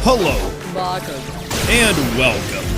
Hello, and welcome.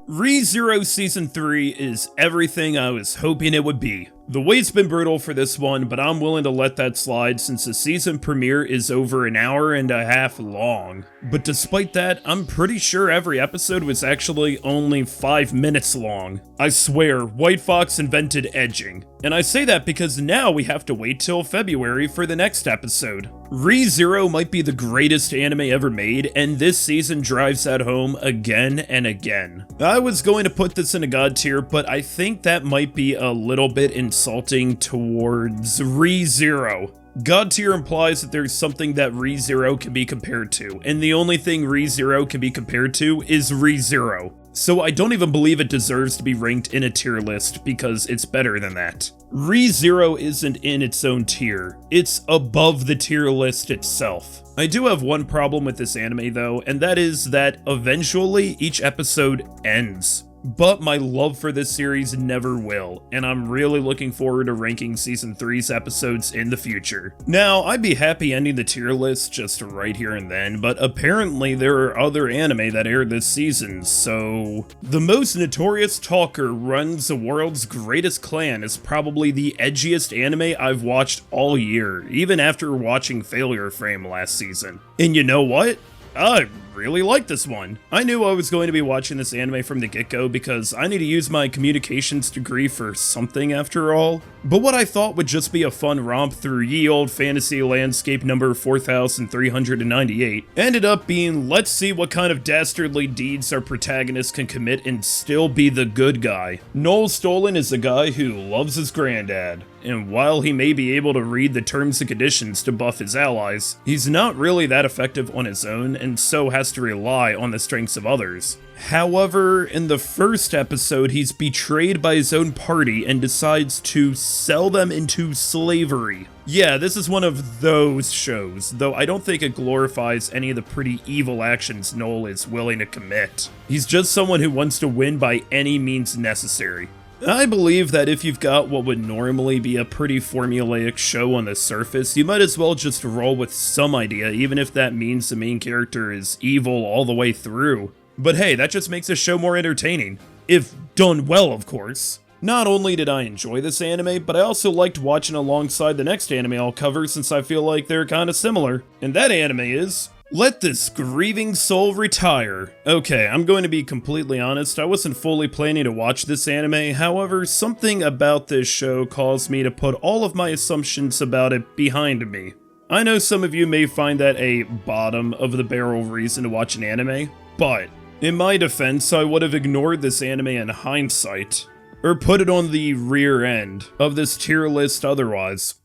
Re:Zero Season 3 is everything I was hoping it would be. The wait's been brutal for this one, but I'm willing to let that slide since the season premiere is over an hour and a half long. But despite that, I'm pretty sure every episode was actually only 5 minutes long. I swear, White Fox invented edging. And I say that because now we have to wait till February for the next episode. Re:Zero might be the greatest anime ever made, and this season drives that home again and again. I was going to put this in a god tier, but I think that might be a little bit insulting towards Re:Zero. God tier implies that there's something that Re:Zero can be compared to, and the only thing Re:Zero can be compared to is Re:Zero. So I don't even believe it deserves to be ranked in a tier list because it's better than that. Re:Zero isn't in its own tier, it's above the tier list itself. I do have one problem with this anime though, and that is that eventually each episode ends. But my love for this series never will, and I'm really looking forward to ranking Season 3's episodes in the future. Now, I'd be happy ending the tier list just right here and then, but apparently there are other anime that aired this season, so... The most notorious talker runs the world's greatest clan is probably the edgiest anime I've watched all year, even after watching Failure Frame last season. And you know what? I really like this one. I knew I was going to be watching this anime from the get-go because I need to use my communications degree for something after all. But what I thought would just be a fun romp through ye old fantasy landscape number 4398 ended up being, let's see what kind of dastardly deeds our protagonist can commit and still be the good guy. Noel Stolen is a guy who loves his granddad. And while he may be able to read the terms and conditions to buff his allies, he's not really that effective on his own and so has to rely on the strengths of others. However, in the first episode, he's betrayed by his own party and decides to sell them into slavery. Yeah, this is one of those shows, though I don't think it glorifies any of the pretty evil actions Noel is willing to commit. He's just someone who wants to win by any means necessary. I believe that if you've got what would normally be a pretty formulaic show on the surface, you might as well just roll with some idea, even if that means the main character is evil all the way through. But hey, that just makes the show more entertaining. If done well, of course. Not only did I enjoy this anime, but I also liked watching alongside the next anime I'll cover since I feel like they're kinda similar. And that anime is... Let This Grieving Soul Retire. Okay, I'm going to be completely honest, I wasn't fully planning to watch this anime, however, something about this show caused me to put all of my assumptions about it behind me. I know some of you may find that a bottom of the barrel reason to watch an anime, but in my defense, I would have ignored this anime in hindsight, or put it on the rear end of this tier list otherwise.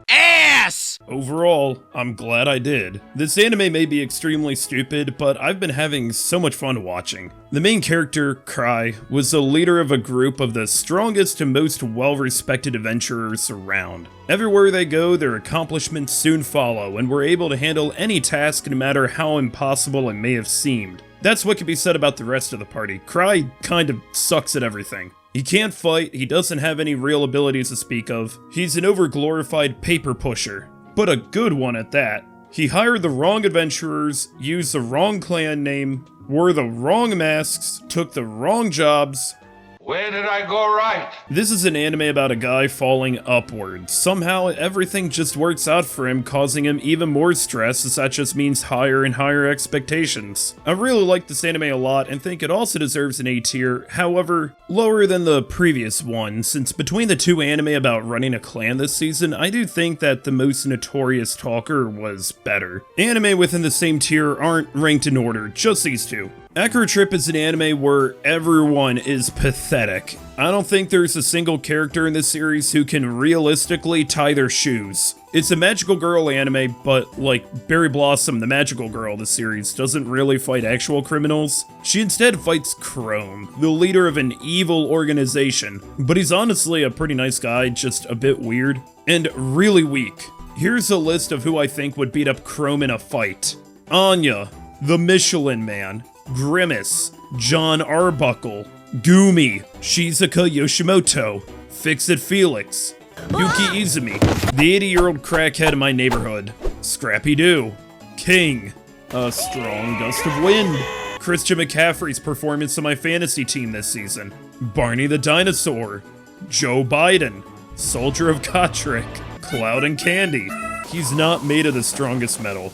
Ass! Overall, I'm glad I did. This anime may be extremely stupid, but I've been having so much fun watching. The main character, Cry, was the leader of a group of the strongest and most well-respected adventurers around. Everywhere they go, their accomplishments soon follow, and were able to handle any task no matter how impossible it may have seemed. That's what can be said about the rest of the party. Cry kind of sucks at everything. He can't fight, he doesn't have any real abilities to speak of, he's an overglorified paper pusher, but a good one at that. He hired the wrong adventurers, used the wrong clan name, wore the wrong masks, took the wrong jobs. Where did I go right? This is an anime about a guy falling upwards. Somehow everything just works out for him, causing him even more stress, as that just means higher and higher expectations. I really like this anime a lot and think it also deserves an A tier, however, lower than the previous one, since between the two anime about running a clan this season, I do think that the most notorious talker was better. Anime within the same tier aren't ranked in order, just these two. Acro Trip is an anime where everyone is pathetic. I don't think there's a single character in this series who can realistically tie their shoes. It's a magical girl anime, but like Berry Blossom, the magical girl of the series, doesn't really fight actual criminals. She instead fights Chrome, the leader of an evil organization. But he's honestly a pretty nice guy, just a bit weird, and really weak. Here's a list of who I think would beat up Chrome in a fight. Anya, the Michelin Man, Grimace, John Arbuckle, Gumi, Shizuka Yoshimoto, Fix-It Felix, Yuki Izumi, the 80-year-old crackhead in my neighborhood. Scrappy-Doo. King. A strong gust of wind. Christian McCaffrey's performance on my fantasy team this season. Barney the Dinosaur. Joe Biden. Soldier of Gotrek. Cloud and Candy. He's not made of the strongest metal.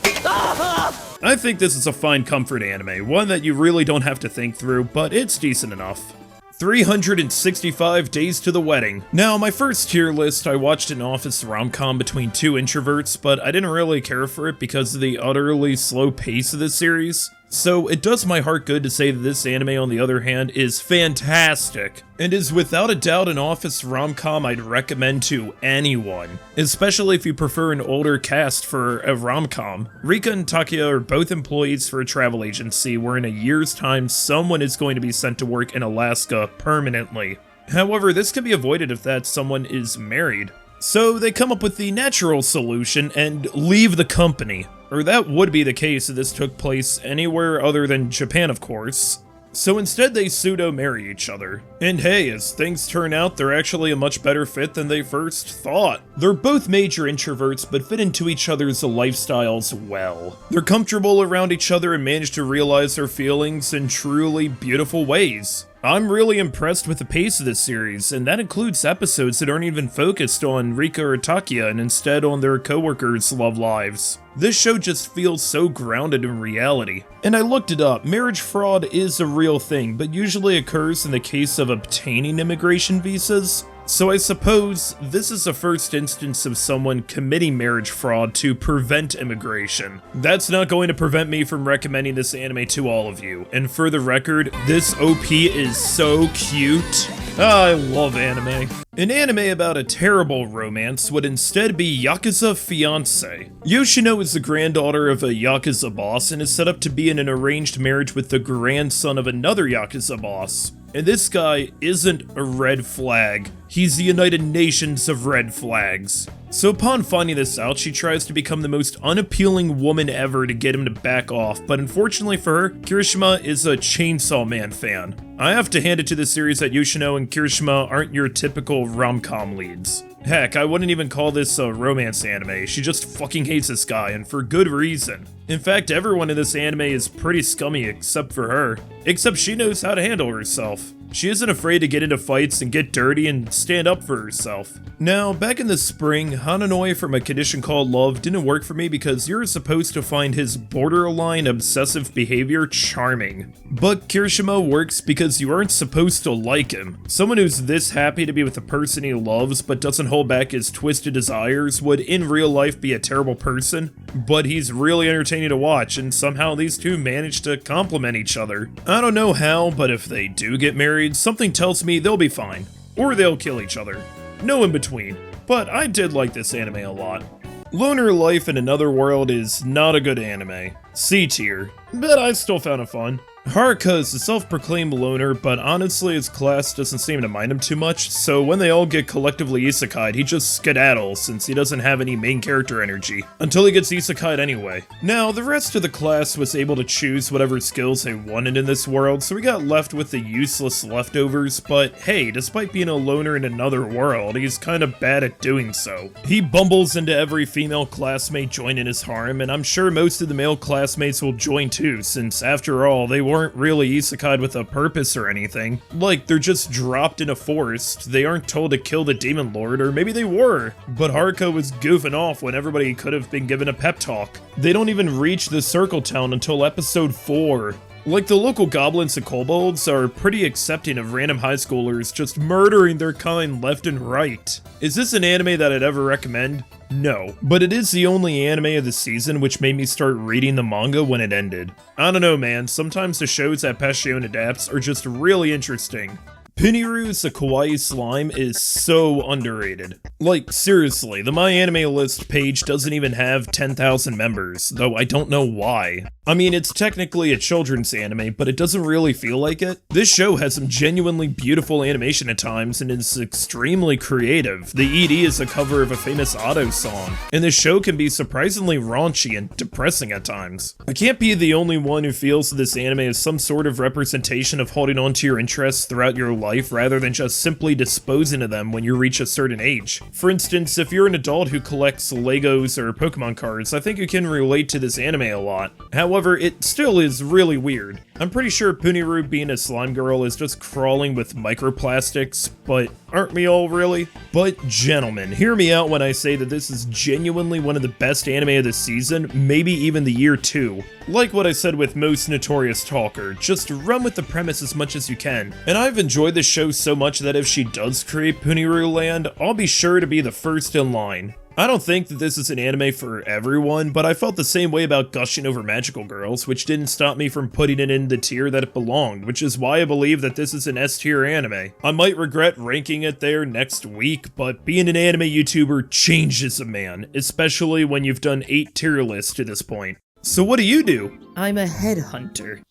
I think this is a fine comfort anime, one that you really don't have to think through, but it's decent enough. 365 Days to the Wedding. Now, my first tier list, I watched an office rom-com between two introverts, but I didn't really care for it because of the utterly slow pace of the series. So it does my heart good to say that this anime, on the other hand, is fantastic, and is without a doubt an office rom-com I'd recommend to anyone, especially if you prefer an older cast for a rom-com. Rika and Takia are both employees for a travel agency where in a year's time someone is going to be sent to work in Alaska permanently. However, this can be avoided if that someone is married. So they come up with the natural solution and leave the company. Or that would be the case if this took place anywhere other than Japan, of course. So instead they pseudo-marry each other. And hey, as things turn out, they're actually a much better fit than they first thought. They're both major introverts, but fit into each other's lifestyles well. They're comfortable around each other and manage to realize their feelings in truly beautiful ways. I'm really impressed with the pace of this series, and that includes episodes that aren't even focused on Rika or Takia and instead on their coworkers' love lives. This show just feels so grounded in reality. And I looked it up, marriage fraud is a real thing, but usually occurs in the case of obtaining immigration visas. So I suppose this is the first instance of someone committing marriage fraud to prevent immigration. That's not going to prevent me from recommending this anime to all of you. And for the record, this OP is so cute. I love anime. An anime about a terrible romance would instead be Yakuza Fiancé. Yoshino is the granddaughter of a Yakuza boss and is set up to be in an arranged marriage with the grandson of another Yakuza boss. And this guy isn't a red flag. He's the United Nations of red flags. So upon finding this out, she tries to become the most unappealing woman ever to get him to back off, but unfortunately for her, Kirishima is a Chainsaw Man fan. I have to hand it to the series that Yoshino and Kirishima aren't your typical rom-com leads. Heck, I wouldn't even call this a romance anime, she just fucking hates this guy, and for good reason. In fact, everyone in this anime is pretty scummy except for her. Except she knows how to handle herself. She isn't afraid to get into fights and get dirty and stand up for herself. Now, back in the spring, Hananoi from A Condition Called Love didn't work for me because you're supposed to find his borderline obsessive behavior charming. But Kirishima works because you aren't supposed to like him. Someone who's this happy to be with the person he loves but doesn't hold back his twisted desires would in real life be a terrible person, but he's really entertaining to watch, and somehow these two manage to complement each other. I don't know how, but if they do get married, something tells me they'll be fine. Or they'll kill each other. No in between. But I did like this anime a lot. Loner Life in Another World is not a good anime. C tier. But I still found it fun. Haruka is a self-proclaimed loner, but honestly his class doesn't seem to mind him too much, so when they all get collectively isekai'd, he just skedaddles since he doesn't have any main character energy, until he gets isekai'd anyway. Now, the rest of the class was able to choose whatever skills they wanted in this world, so we got left with the useless leftovers, but hey, despite being a loner in another world, he's kinda bad at doing so. He bumbles into every female classmate joining his harem, and I'm sure most of the male classmates will join too, since after all, they weren't really isekai'd with a purpose or anything. Like, they're just dropped in a forest, they aren't told to kill the demon lord, or maybe they were, but Haruka was goofing off when everybody could have been given a pep talk. They don't even reach the circle town until episode 4. Like, the local goblins and kobolds are pretty accepting of random high schoolers just murdering their kind left and right. Is this an anime that I'd ever recommend? No, but it is the only anime of the season which made me start reading the manga when it ended. I don't know, man, sometimes the shows that Passion adapts are just really interesting. Puniru's the Kawaii slime is so underrated. Like, seriously, the My Anime List page doesn't even have 10,000 members, though I don't know why. I mean, it's technically a children's anime, but it doesn't really feel like it. This show has some genuinely beautiful animation at times and is extremely creative. The ED is a cover of a famous Otto song, and this show can be surprisingly raunchy and depressing at times. I can't be the only one who feels that this anime is some sort of representation of holding on to your interests throughout your life life rather than just simply disposing of them when you reach a certain age. For instance, if you're an adult who collects Legos or Pokemon cards, I think you can relate to this anime a lot. However, it still is really weird. I'm pretty sure Puniru being a slime girl is just crawling with microplastics, but aren't we all really? But gentlemen, hear me out when I say that this is genuinely one of the best anime of the season, maybe even the year too. Like what I said with most Notorious talker, just run with the premise as much as you can. And I've enjoyed this show so much that if she does create Puniru Land, I'll be sure to be the first in line. I don't think that this is an anime for everyone, but I felt the same way about gushing over Magical Girls, which didn't stop me from putting it in the tier that it belonged, which is why I believe that this is an S tier anime. I might regret ranking it there next week, but being an anime YouTuber changes a man, especially when you've done 8 tier lists to this point. So what do? I'm a headhunter.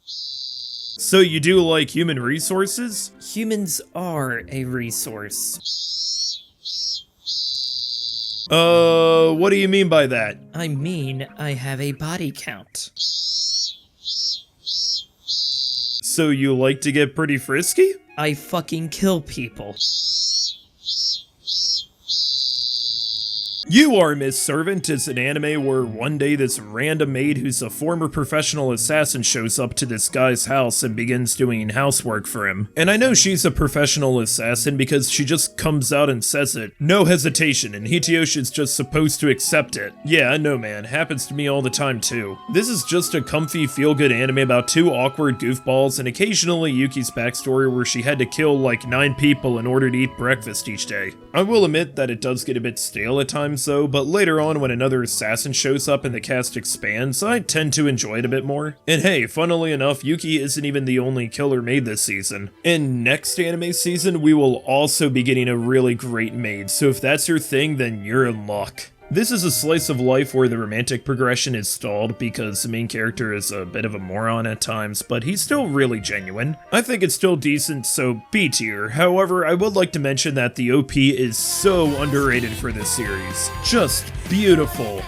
So you do like human resources? Humans are a resource. What do you mean by that? I mean, I have a body count. So you like to get pretty frisky? I fucking kill people. You Are Miss Servant is an anime where one day this random maid who's a former professional assassin shows up to this guy's house and begins doing housework for him. And I know she's a professional assassin because she just comes out and says it. No hesitation, and Hitayoshi's just supposed to accept it. Yeah, I know man, happens to me all the time too. This is just a comfy feel-good anime about 2 awkward goofballs and occasionally Yuki's backstory where she had to kill like 9 people in order to eat breakfast each day. I will admit that it does get a bit stale at times though, but later on when another assassin shows up and the cast expands, I tend to enjoy it a bit more. And hey, funnily enough, Yuki isn't even the only killer maid this season. In next anime season, we will also be getting a really great maid, so if that's your thing, then you're in luck. This is a slice of life where the romantic progression is stalled because the main character is a bit of a moron at times, but he's still really genuine. I think it's still decent, so B tier. However, I would like to mention that the OP is so underrated for this series. Just beautiful.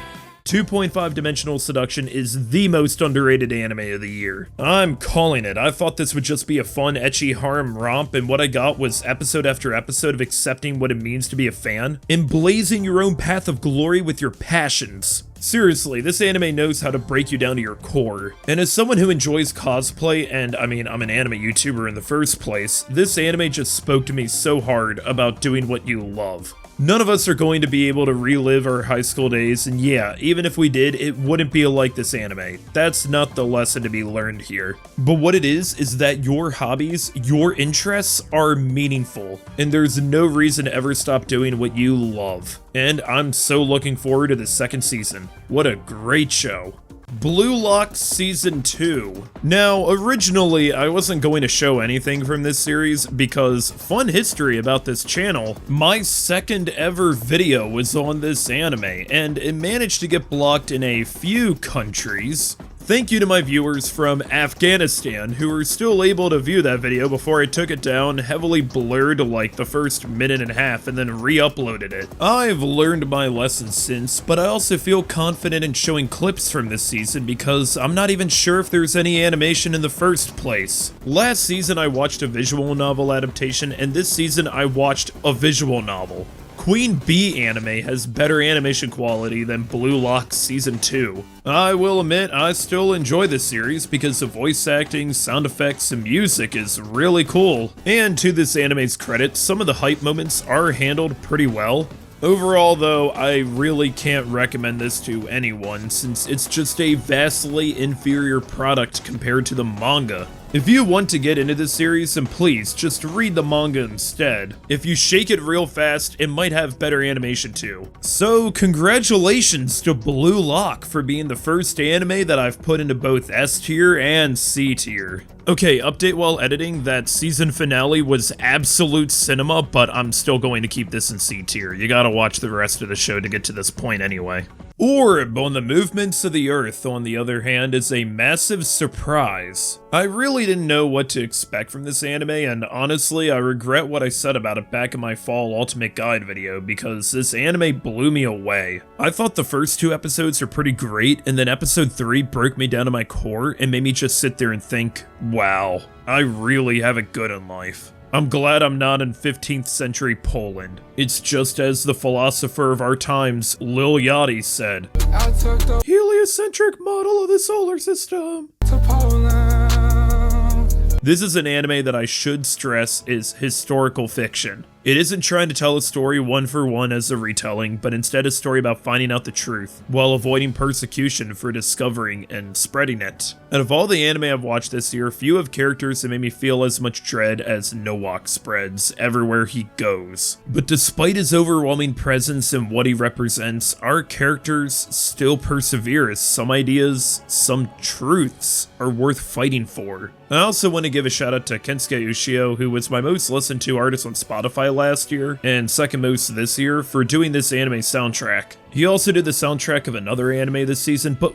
2.5 Dimensional Seduction is the most underrated anime of the year. I'm calling it. I thought this would just be a fun, ecchi harem romp, and what I got was episode after episode of accepting what it means to be a fan, and blazing your own path of glory with your passions. Seriously, this anime knows how to break you down to your core. And as someone who enjoys cosplay, and I mean, I'm an anime YouTuber in the first place, this anime just spoke to me so hard about doing what you love. None of us are going to be able to relive our high school days, and yeah, even if we did, it wouldn't be like this anime. That's not the lesson to be learned here. But what it is that your hobbies, your interests are meaningful, and there's no reason to ever stop doing what you love. And I'm so looking forward to the second season. What a great show. Blue Lock Season 2. Now, originally, I wasn't going to show anything from this series because, fun history about this channel, my second ever video was on this anime, and it managed to get blocked in a few countries. Thank you to my viewers from Afghanistan who were still able to view that video before I took it down, heavily blurred like the first minute and a half, and then re-uploaded it. I've learned my lessons since, but I also feel confident in showing clips from this season because I'm not even sure if there's any animation in the first place. Last season I watched a visual novel adaptation, and this season I watched a visual novel. Queen Bee anime has better animation quality than Blue Lock Season 2. I will admit, I still enjoy this series because the voice acting, sound effects, and music is really cool. And to this anime's credit, some of the hype moments are handled pretty well. Overall though, I really can't recommend this to anyone since it's just a vastly inferior product compared to the manga. If you want to get into this series, then please just read the manga instead. If you shake it real fast, it might have better animation too. So congratulations to Blue Lock for being the first anime that I've put into both S tier and C tier. Okay, update while editing, that season finale was absolute cinema, but I'm still going to keep this in C tier. You gotta watch the rest of the show to get to this point anyway. Orb on the movements of the earth, on the other hand, is a massive surprise. I really didn't know what to expect from this anime, and honestly, I regret what I said about it back in my fall ultimate guide video, because this anime blew me away. I thought the first 2 episodes are pretty great, and then episode 3 broke me down to my core and made me just sit there and think, wow, I really have it good in life. I'm glad I'm not in 15th century Poland. It's just as the philosopher of our times, Lil Yachty, said, I took the heliocentric model of the solar system to Poland. This is an anime that I should stress is historical fiction. It isn't trying to tell a story one for one as a retelling, but instead a story about finding out the truth, while avoiding persecution for discovering and spreading it. Out of all the anime I've watched this year, few have characters that made me feel as much dread as Nowak spreads everywhere he goes. But despite his overwhelming presence and what he represents, our characters still persevere as some ideas, some truths, are worth fighting for. I also want to give a shout out to Kensuke Ushio, who was my most listened to artist on Spotify last year, and second most this year, for doing this anime soundtrack. He also did the soundtrack of another anime this season, but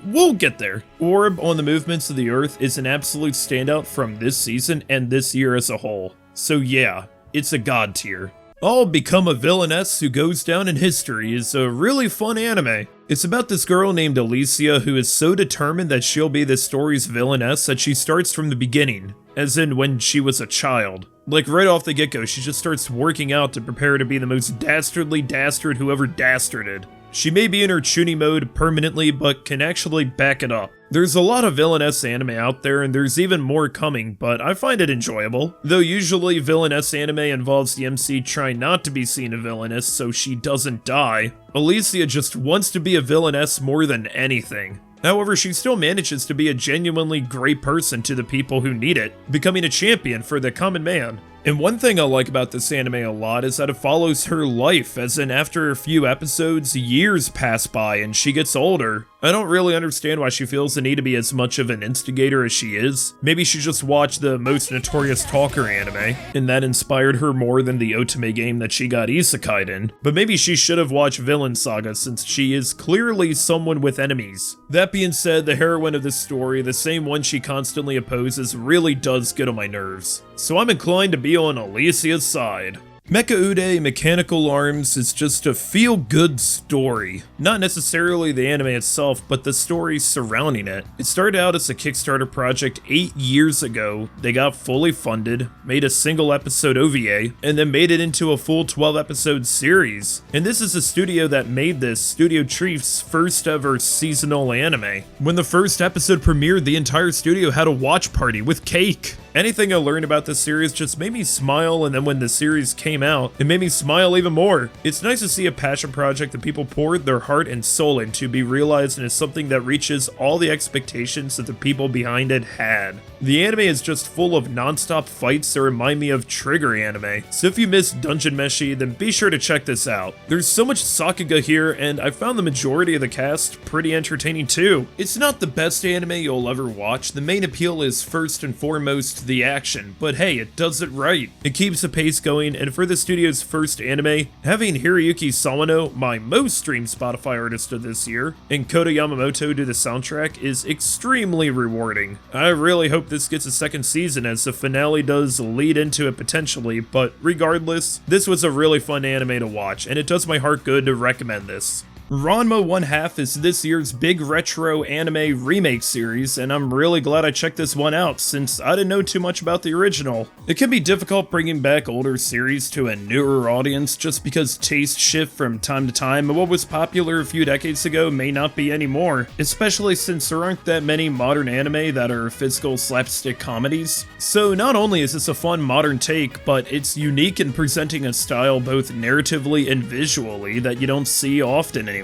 we'll get there. Orb on the movements of the earth is an absolute standout from this season and this year as a whole. So yeah, it's a god tier. I'll Become a Villainess Who Goes Down in History is a really fun anime. It's about this girl named Alicia who is so determined that she'll be this story's villainess that she starts from the beginning, as in when she was a child. Like right off the get-go, she just starts working out to prepare to be the most dastardly dastard whoever dastarded. She may be in her chuny mode permanently, but can actually back it up. There's a lot of villainess anime out there, and there's even more coming, but I find it enjoyable. Though usually villainess anime involves the MC trying not to be seen a villainess so she doesn't die, Alicia just wants to be a villainess more than anything. However, she still manages to be a genuinely great person to the people who need it, becoming a champion for the common man. And one thing I like about this anime a lot is that it follows her life, as in after a few episodes, years pass by and she gets older. I don't really understand why she feels the need to be as much of an instigator as she is. Maybe she just watched the most notorious talker anime, and that inspired her more than the otome game that she got isekai'd in. But maybe she should have watched Villain Saga since she is clearly someone with enemies. That being said, the heroine of this story, the same one she constantly opposes, really does get on my nerves. So I'm inclined to be on Alicia's side. Mecha-Ude Mechanical Arms is just a feel-good story. Not necessarily the anime itself, but the story surrounding it. It started out as a Kickstarter project 8 years ago. They got fully funded, made a single episode OVA, and then made it into a full 12-episode series. And this is a studio that made this, Studio Trif's first ever seasonal anime. When the first episode premiered, the entire studio had a watch party with cake. Anything I learned about this series just made me smile, and then when the series came out, it made me smile even more. It's nice to see a passion project that people poured their heart and soul into be realized into something that reaches all the expectations that the people behind it had. The anime is just full of non-stop fights that remind me of Trigger anime, so if you missed Dungeon Meshi, then be sure to check this out. There's so much Sakuga here, and I found the majority of the cast pretty entertaining too. It's not the best anime you'll ever watch. The main appeal is first and foremost the action, but hey, it does it right. It keeps the pace going, and for the studio's first anime, having Hiroyuki Sawano, my most streamed Spotify artist of this year, and Kota Yamamoto do the soundtrack is extremely rewarding. I really hope this gets a second season, as the finale does lead into it potentially, but regardless, this was a really fun anime to watch, and it does my heart good to recommend this. Ranma 1/2 is this year's big retro anime remake series, and I'm really glad I checked this one out since I didn't know too much about the original. It can be difficult bringing back older series to a newer audience just because tastes shift from time to time, and what was popular a few decades ago may not be anymore, especially since there aren't that many modern anime that are physical slapstick comedies. So not only is this a fun modern take, but it's unique in presenting a style both narratively and visually that you don't see often anymore.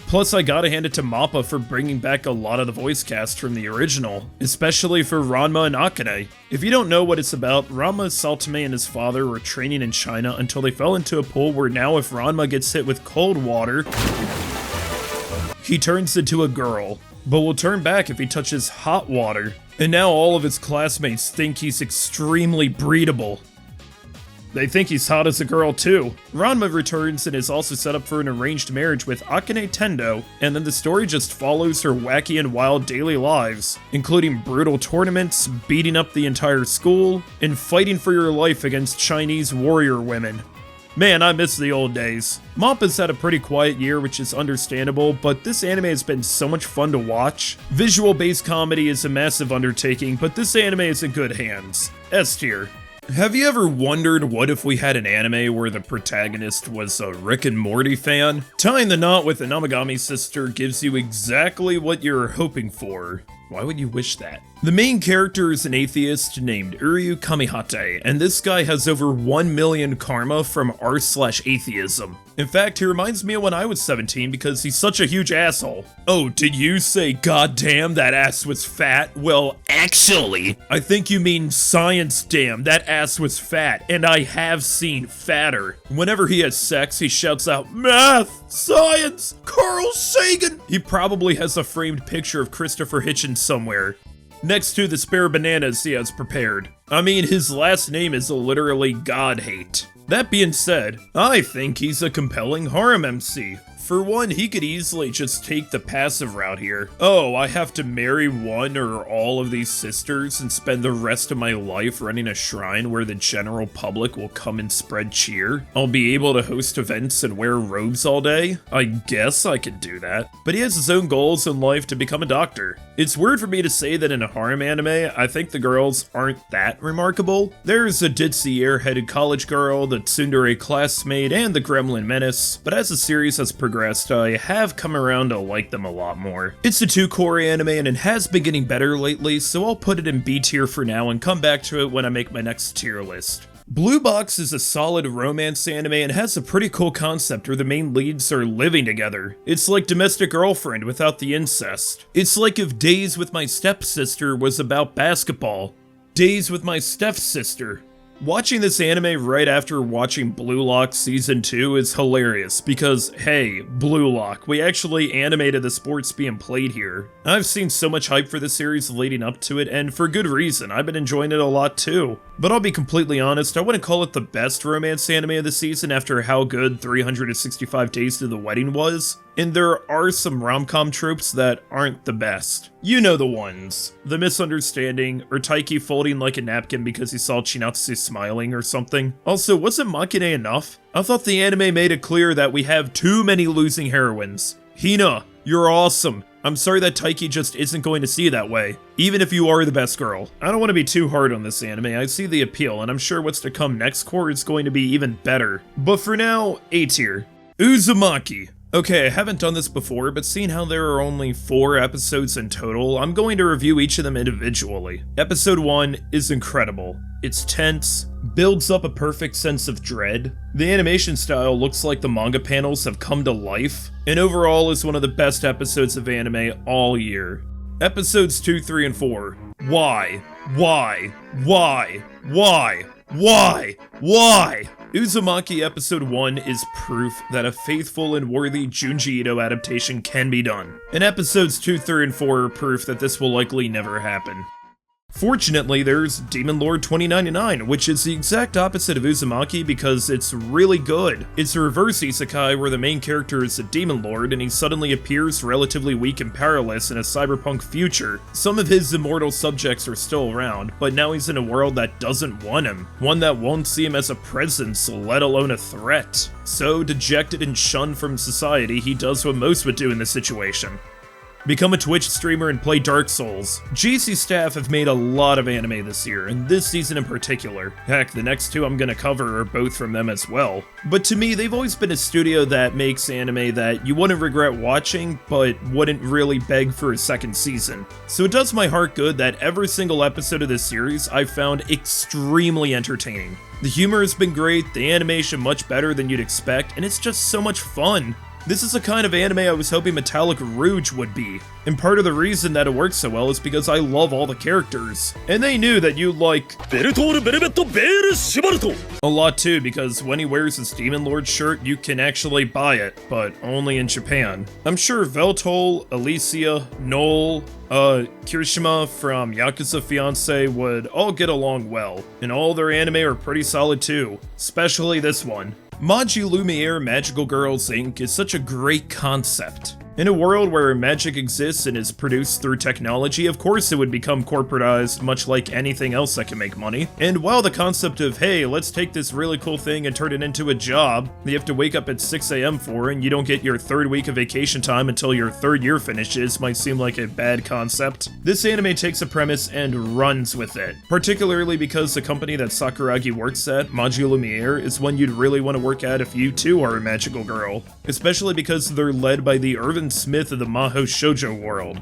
Plus, I gotta hand it to MAPPA for bringing back a lot of the voice cast from the original, especially for Ranma and Akane. If you don't know what it's about, Ranma Saltame and his father were training in China until they fell into a pool where now if Ranma gets hit with cold water, he turns into a girl, but will turn back if he touches hot water. And now all of his classmates think he's extremely breedable. They think he's hot as a girl too. Ranma returns and is also set up for an arranged marriage with Akane Tendo, and then the story just follows her wacky and wild daily lives, including brutal tournaments, beating up the entire school, and fighting for your life against Chinese warrior women. Man, I miss the old days. Mappa's had a pretty quiet year, which is understandable, but this anime has been so much fun to watch. Visual-based comedy is a massive undertaking, but this anime is in good hands. S tier. Have you ever wondered what if we had an anime where the protagonist was a Rick and Morty fan? Tying the knot with an Amagami sister gives you exactly what you're hoping for. Why would you wish that? The main character is an atheist named Uryu Kamihate, and this guy has over 1 million karma from r/atheism. In fact, he reminds me of when I was 17 because he's such a huge asshole. Oh, did you say goddamn that ass was fat? Well, actually, I think you mean science damn, that ass was fat, and I have seen fatter. Whenever he has sex, he shouts out, math, science, Carl Sagan! He probably has a framed picture of Christopher Hitchens somewhere, next to the spare bananas he has prepared. I mean, his last name is literally God-hate. That being said, I think he's a compelling harem MC. For one, he could easily just take the passive route here. Oh, I have to marry one or all of these sisters and spend the rest of my life running a shrine where the general public will come and spread cheer. I'll be able to host events and wear robes all day. I guess I could do that. But he has his own goals in life to become a doctor. It's weird for me to say that in a harem anime, I think the girls aren't that remarkable. There's a ditzy airheaded college girl, the tsundere classmate, and the gremlin menace, but as the series has progressed, I have come around to like them a lot more. It's a 2-core anime and it has been getting better lately, so I'll put it in B tier for now and come back to it when I make my next tier list. Blue Box is a solid romance anime and has a pretty cool concept where the main leads are living together. It's like Domestic Girlfriend without the incest. It's like if Days with My Stepsister was about basketball. Days with My Stepsister. Watching this anime right after watching Blue Lock Season 2 is hilarious because, hey, Blue Lock, we actually animated the sports being played here. I've seen so much hype for the series leading up to it, and for good reason, I've been enjoying it a lot too. But I'll be completely honest, I wouldn't call it the best romance anime of the season after how good 365 Days to the Wedding was. And there are some rom-com tropes that aren't the best. You know the ones. The misunderstanding, or Taiki folding like a napkin because he saw Chinatsu smiling or something. Also, wasn't Makine enough? I thought the anime made it clear that we have too many losing heroines. Hina, you're awesome. I'm sorry that Taiki just isn't going to see you that way, even if you are the best girl. I don't want to be too hard on this anime, I see the appeal, and I'm sure what's to come next core is going to be even better. But for now, A tier. Uzumaki. Okay, I haven't done this before, but seeing how there are only 4 episodes in total, I'm going to review each of them individually. Episode 1 is incredible. It's tense, builds up a perfect sense of dread. The animation style looks like the manga panels have come to life, and overall is one of the best episodes of anime all year. Episodes 2, 3, and 4. Why? Why? Why? Why? Why? Why? Uzumaki Episode 1 is proof that a faithful and worthy Junji Ito adaptation can be done, and Episodes 2, 3, and 4 are proof that this will likely never happen. Fortunately, there's Demon Lord 2099, which is the exact opposite of Uzumaki because it's really good. It's a reverse isekai where the main character is a demon lord and he suddenly appears relatively weak and powerless in a cyberpunk future. Some of his immortal subjects are still around, but now he's in a world that doesn't want him, one that won't see him as a presence, let alone a threat. So, dejected and shunned from society, he does what most would do in this situation. Become a Twitch streamer and play Dark Souls. GC staff have made a lot of anime this year, and this season in particular. Heck, the next 2 I'm gonna cover are both from them as well. But to me, they've always been a studio that makes anime that you wouldn't regret watching, but wouldn't really beg for a second season. So it does my heart good that every single episode of this series I've found extremely entertaining. The humor has been great, the animation much better than you'd expect, and it's just so much fun. This is the kind of anime I was hoping Metallic Rouge would be. And part of the reason that it works so well is because I love all the characters. And they knew that you'd like a lot too, because when he wears his Demon Lord shirt, you can actually buy it, but only in Japan. I'm sure Veltol, Alicia, Noel, Kirishima from Yakuza Fiancé would all get along well, and all their anime are pretty solid too, especially this one. Magilumiere Magical Girls Inc. is such a great concept. In a world where magic exists and is produced through technology, of course it would become corporatized, much like anything else that can make money. And while the concept of, hey, let's take this really cool thing and turn it into a job that you have to wake up at 6 a.m. for and you don't get your 3rd week of vacation time until your 3rd year finishes might seem like a bad concept, this anime takes a premise and runs with it. Particularly because the company that Sakuragi works at, Magilumiere, is one you'd really want to work at if you too are a magical girl. Especially because they're led by the Irvin Smith of the Maho Shoujo world.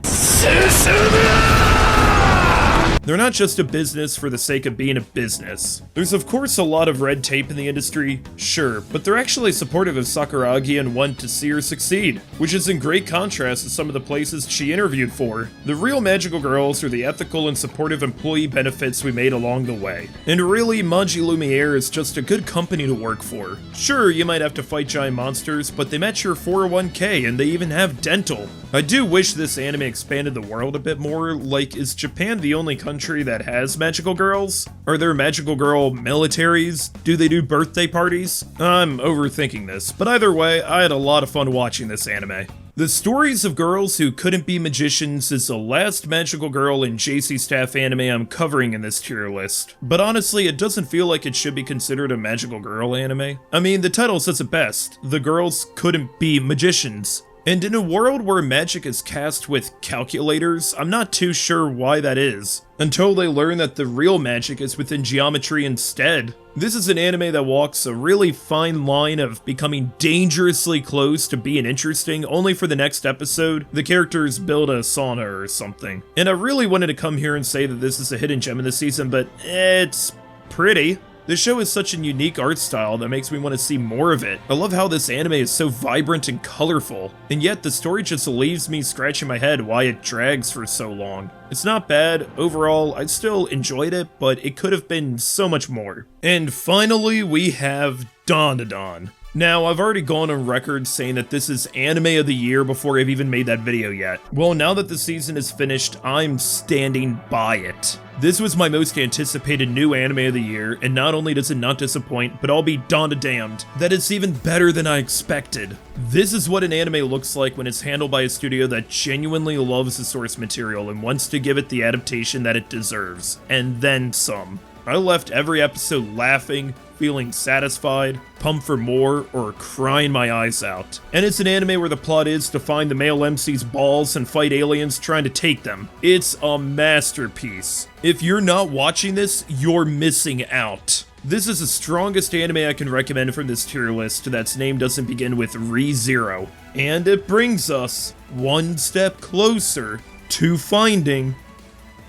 They're not just a business for the sake of being a business. There's of course a lot of red tape in the industry, sure, but they're actually supportive of Sakuragi and want to see her succeed, which is in great contrast to some of the places she interviewed for. The real magical girls are the ethical and supportive employee benefits we made along the way. And really, Magilumiere is just a good company to work for. Sure, you might have to fight giant monsters, but they match your 401k and they even have dental. I do wish this anime expanded the world a bit more. Like, is Japan the only country that has magical girls? Are there magical girl militaries? Do they do birthday parties? I'm overthinking this, but either way, I had a lot of fun watching this anime. The Stories of Girls Who Couldn't Be Magicians is the last magical girl in JC Staff anime I'm covering in this tier list. But honestly, it doesn't feel like it should be considered a magical girl anime. I mean, the title says it best. The girls couldn't be magicians. And in a world where magic is cast with calculators, I'm not too sure why that is, until they learn that the real magic is within geometry instead. This is an anime that walks a really fine line of becoming dangerously close to being interesting, only for the next episode, the characters build a sauna or something. And I really wanted to come here and say that this is a hidden gem in the season, but it's pretty. This show is such a unique art style that makes me want to see more of it. I love how this anime is so vibrant and colorful, and yet the story just leaves me scratching my head why it drags for so long. It's not bad, overall I still enjoyed it, but it could have been so much more. And finally we have Dandadan. Now, I've already gone on record saying that this is anime of the year before I've even made that video yet. Well, now that the season is finished, I'm standing by it. This was my most anticipated new anime of the year, and not only does it not disappoint, but I'll be damned that it's even better than I expected. This is what an anime looks like when it's handled by a studio that genuinely loves the source material and wants to give it the adaptation that it deserves, and then some. I left every episode laughing, feeling satisfied, pumped for more, or crying my eyes out. And it's an anime where the plot is to find the male MC's balls and fight aliens trying to take them. It's a masterpiece. If you're not watching this, you're missing out. This is the strongest anime I can recommend from this tier list that's name doesn't begin with ReZero. And it brings us one step closer to finding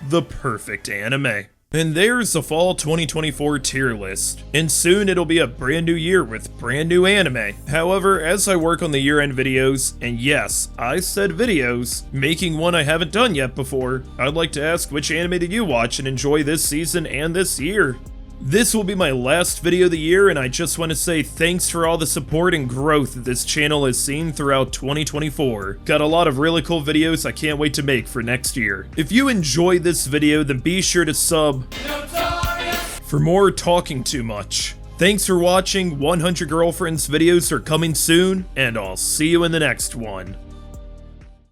the perfect anime. And there's the fall 2024 tier list. And soon it'll be a brand new year with brand new anime. However, as I work on the year-end videos, and yes, I said videos, making one I haven't done yet before, I'd like to ask which anime did you watch and enjoy this season and this year? This will be my last video of the year, and I just want to say thanks for all the support and growth that this channel has seen throughout 2024. Got a lot of really cool videos I can't wait to make for next year. If you enjoyed this video, then be sure to sub Notorious for more talking too much. Thanks for watching. 100 Girlfriends videos are coming soon, and I'll see you in the next one.